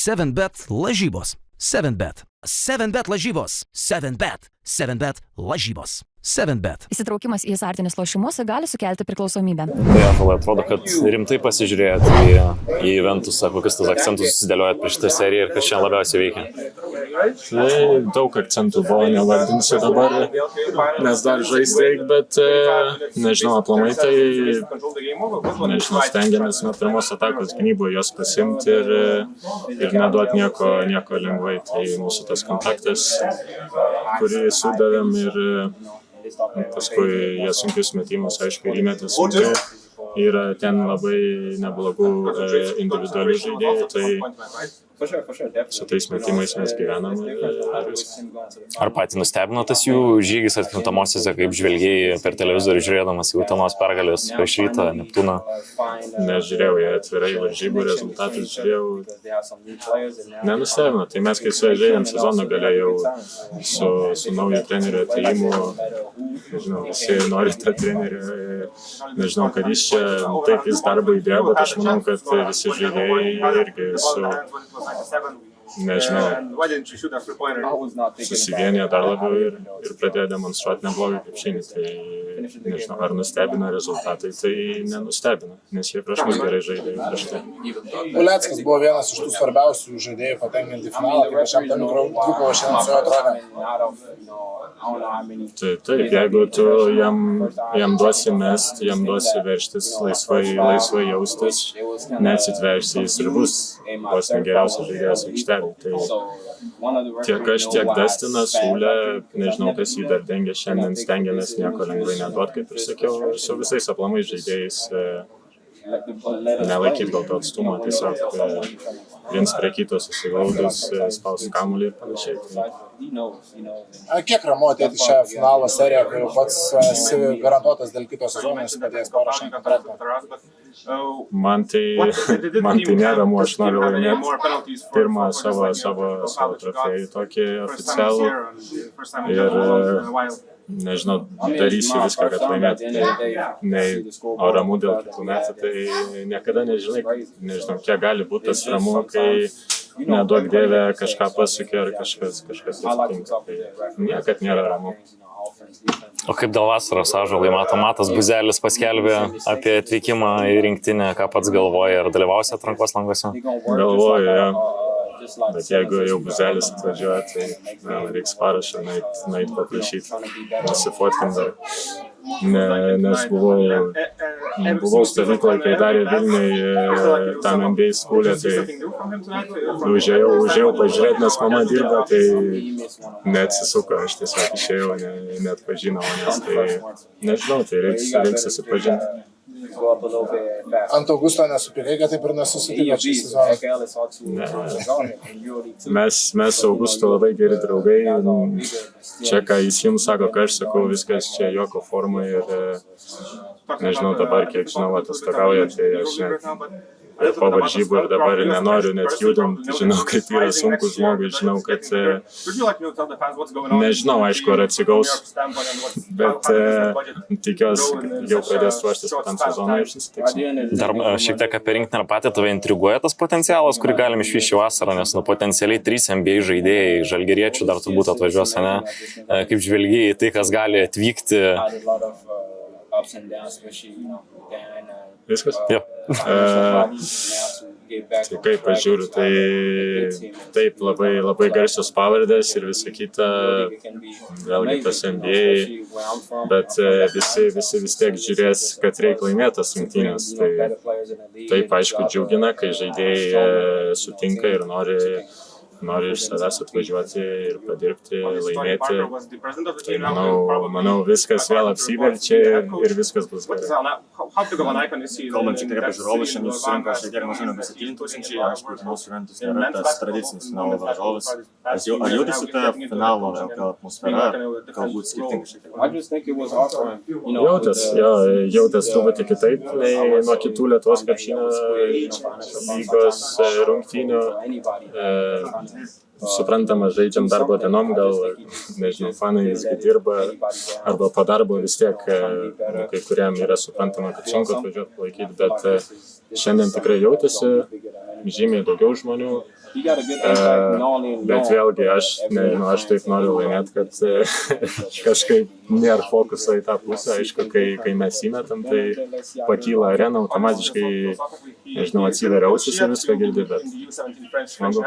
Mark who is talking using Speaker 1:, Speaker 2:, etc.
Speaker 1: 7bet lažybos. 7bet. 7bet lažybos. 7bet. 7bet lažybos. 7bet.
Speaker 2: Įsitraukimas į azartinius lošimus gali sukelti priklausomybę.
Speaker 3: Tai Ąžuolai, atrodo, kad rimtai pasižiūrėjot į eventusą, kokius tas akcentus susidėliojat prieš šitą seriją ir kas čia labiausiai veikia.
Speaker 4: Tai daug akcentų buvo, nevardinsiu dabar, nes dar žaisti reik, bet nežinau, aplamai tai, nežinau, stengiamės nuo pirmos atakos gynyboje jos pasimti ir neduoti nieko lengvai. Tai mūsų tas kontaktas, kurį sudavėm ir paskui jie sunkius metimus, aišku, ir įmetė sunkiai. Yra ten labai neblogų individualių žaidėjų, tai su tais metimais mes gyvenam ir viskas.
Speaker 3: Ar patį nustebino tas jų žygis atkrintamosiose, kaip žvelgėjai per televizorių žiūrėdamas į Utenos pergalės prieš Rytą, Neptūną?
Speaker 4: Nežiūrėjau, jie atvirai varžybų rezultatus žiūrėjau. Nenustebino, tai mes kai su jie žaidėm sezono gale jau su naujo trenerio atėjimu, nežinau, visi nori tą trenerį, nežinau, kad jis čia taip jis darbą įdėjo, bet aš manau, kad visi žaidėjai irgi nežinau, susivienė dar labiau ir pradėjo demonstruoti neblogą krepšinį. Tai nežinau, ar nustebino rezultatai, tai nenustebino, nes jie prieš mus gerai žaidė prieš tai.
Speaker 5: Uleckas buvo vienas iš tų svarbiausių žaidėjų patenkinti į finalą, kaip aš jam ten dvikovo šiandien su juo atrodė.
Speaker 4: Taip, jeigu tu jam duosi mest, jam duosi verštis, laisvai jaustis, neatsitversi, jis ir bus vos negeriausias žaidėjas aikštelė. Tai tiek aš, tiek Dustinas, Ūlė, nežinau, kas jį dar dengia šiandien, stengiamės nieko lengvai neduot, kaip ir sakiau, su visais aplamai žaidėjais nelaikyt gal to atstumą, tiesiog viens prie kito susiglaudus, spaus kamuolį ir panašiai.
Speaker 5: Kiek ramu ateiti šią finalo seriją, kai jau pats esi garantuotas dėl kito sezono, esi padėjęs Porošenko kontraktą?
Speaker 4: Man tai neramu, aš noriu laimėti pirmą savo trofėjų tokį oficialų ir nežinau, darysiu viską, kad laimėti. O ramu dėl kitų metų, tai niekada nežinau, kiek gali būti tas ramu, kai neduok dievė kažką pasukė ar kažkas atsitinka. Tai niekad nėra ramu.
Speaker 3: O kaip dėl vasaros, Ąžuolai, Matas Buzelis paskelbė apie atvykimą į rinktinę, ką pats galvoja, ar dalyvausi atrankos langose?
Speaker 4: Galvoju, jo. Bet jeigu jau Buzelis atvažiuoja, tai reiks parašą nueit paprašyti, nusifotkinti dar. Nes buvau stovyklą, kai darė Vilniui tam NBA skūlė, tai užėjau pažiūrėti, nes mama dirba, tai neatsisuko, aš tiesiog išėjau, net pažinau, nes tai nežinau, tai reiks susipažinti.
Speaker 5: Ant Augusto nesupykai, kad taip ir nesusitiko šį sezoną?
Speaker 4: Mes su Augustu labai geri draugai. Čia, ką jis jums sako, ką aš sakau, viskas čia juoko formai ir nežinau dabar, kiek žinau, atostogauja, tai aš po varžybų ir dabar nenoriu net judinti, žinau, kaip yra sunku žmogui, žinau, kad nežinau, aišku, ar atsigaus, bet tikiuosi, jau pradės ruoštis kitam sezonui ir susitiksim.
Speaker 3: Dar šiek tiek apie rinktinę patį tave intriguoja tas potencialas, kurį galim išvysti vasarą, nes potencialiai 3 NBA žaidėjai, žalgiriečių dar turbūt atvažiuos, ne? Kaip žvelgiai tai, kas gali atvykti.
Speaker 4: Viskas?
Speaker 3: Jo.
Speaker 4: Tai kaip aš žiūriu, tai taip labai garsios pavardės ir visa kita, vėlgi tas NBA, bet visi vis tiek žiūrės, kad reikia laimėtas rungtynės. Tai taip aišku džiugina, kai žaidėjai sutinka ir nori iš savęs atvažiuoti ir padirbti, laimėti. Tai manau viskas vėl apsiverčia ir viskas bus gerai.
Speaker 6: Kalbant šiek tiek apie žiūrovus, šiandien susirinko šiek tiek mažiau negu 7 000, aišku, mūsų Juventus nėra tas tradicinis finalo varžovas. Ar jautėsi ta finalo atmosfera, galbūt skirtingai šiek tiek?
Speaker 4: Jautės truputį kitaip nei nuo kitų Lietuvos krepšinio lygos rungtynių. suprantama, žaidžiam darbo dienom, gal, nežinau, fanai visgi dirba, arba po darbo vis tiek kai kuriem yra suprantama, kad sunku atvažiuoti palaikyti, bet šiandien tikrai jautėsi žymiai daugiau žmonių. Bet vėlgi, aš taip noriu laimėti, kad kažkaip nėra fokuso į tą pusę. Aišku, kai mes įmetam, tai pakyla arena, automatiškai, nežinau, atsiveria ausis ir viską girdi, bet smagu.